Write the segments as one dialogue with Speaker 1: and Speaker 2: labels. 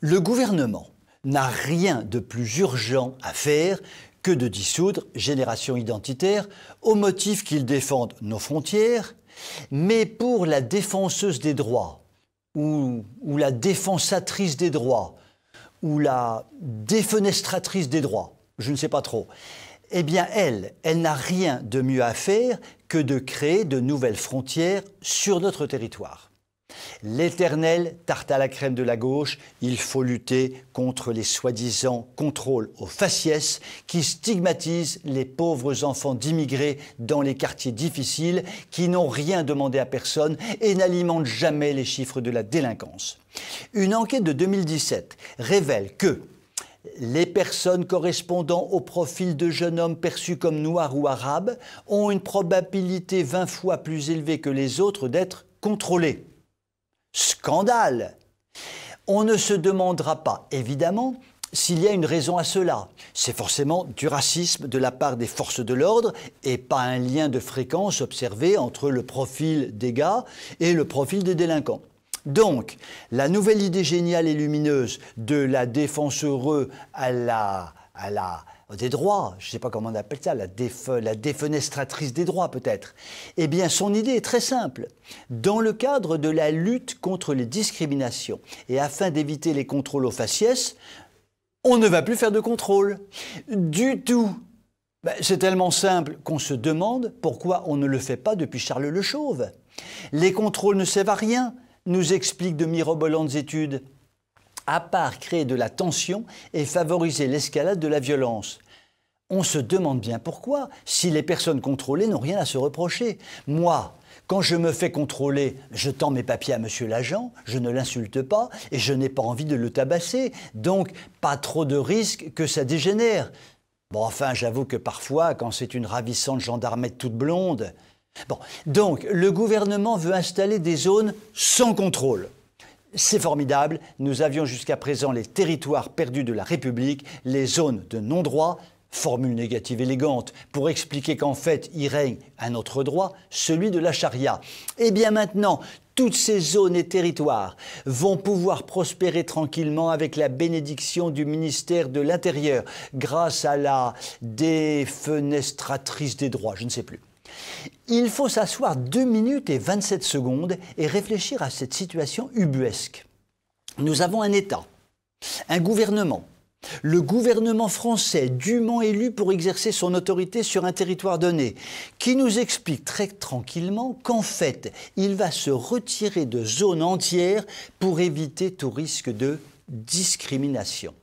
Speaker 1: Le gouvernement n'a rien de plus urgent à faire que de dissoudre Génération Identitaire au motif qu'ils défendent nos frontières, mais pour la défenseuse des droits, ou la défensatrice des droits, ou la défenestratrice des droits, je ne sais pas trop, eh bien elle n'a rien de mieux à faire que de créer de nouvelles frontières sur notre territoire. L'éternelle tarte à la crème de la gauche, il faut lutter contre les soi-disant contrôles aux faciès qui stigmatisent les pauvres enfants d'immigrés dans les quartiers difficiles qui n'ont rien demandé à personne et n'alimentent jamais les chiffres de la délinquance. Une enquête de 2017 révèle que les personnes correspondant au profil de jeunes hommes perçus comme noirs ou arabes ont une probabilité 20 fois plus élevée que les autres d'être contrôlés. Scandale! On ne se demandera pas, évidemment, s'il y a une raison à cela. C'est forcément du racisme de la part des forces de l'ordre et pas un lien de fréquence observé entre le profil des gars et le profil des délinquants. Donc, la nouvelle idée géniale et lumineuse de la défenseure des droits, je ne sais pas comment on appelle ça, la défenestratrice des droits peut-être, eh bien son idée est très simple. Dans le cadre de la lutte contre les discriminations et afin d'éviter les contrôles aux faciès, on ne va plus faire de contrôle. Du tout. C'est tellement simple qu'on se demande pourquoi on ne le fait pas depuis Charles le Chauve. Les contrôles ne servent à rien, nous expliquent de mirobolantes études, à part créer de la tension et favoriser l'escalade de la violence. On se demande bien pourquoi, si les personnes contrôlées n'ont rien à se reprocher. Moi, quand je me fais contrôler, je tends mes papiers à monsieur l'agent, je ne l'insulte pas et je n'ai pas envie de le tabasser. Donc, pas trop de risque que ça dégénère. Bon, enfin, j'avoue que parfois, quand c'est une ravissante gendarmette toute blonde... Bon, donc, le gouvernement veut installer des zones sans contrôle. C'est formidable, nous avions jusqu'à présent les territoires perdus de la République, les zones de non-droit, formule négative élégante, pour expliquer qu'en fait, il règne un autre droit, celui de la charia. Eh bien maintenant, toutes ces zones et territoires vont pouvoir prospérer tranquillement avec la bénédiction du ministère de l'Intérieur, grâce à la défenestratrice des droits, je ne sais plus. Il faut s'asseoir 2 minutes et 27 secondes et réfléchir à cette situation ubuesque. Nous avons un État, un gouvernement, le gouvernement français dûment élu pour exercer son autorité sur un territoire donné, qui nous explique très tranquillement qu'en fait, il va se retirer de zones entières pour éviter tout risque de discrimination.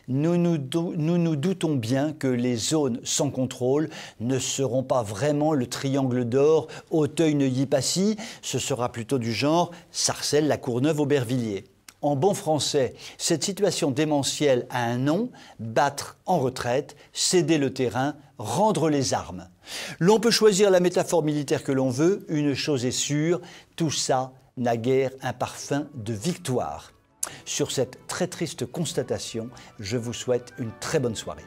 Speaker 1: Nous nous doutons bien que les zones sans contrôle ne seront pas vraiment le triangle d'or Auteuil-Neuilly-Passy, ce sera plutôt du genre Sarcelles, La Courneuve, Aubervilliers. En bon français, cette situation démentielle a un nom, battre en retraite, céder le terrain, rendre les armes. L'on peut choisir la métaphore militaire que l'on veut, une chose est sûre, tout ça n'a guère un parfum de victoire. Sur cette très triste constatation, je vous souhaite une très bonne soirée.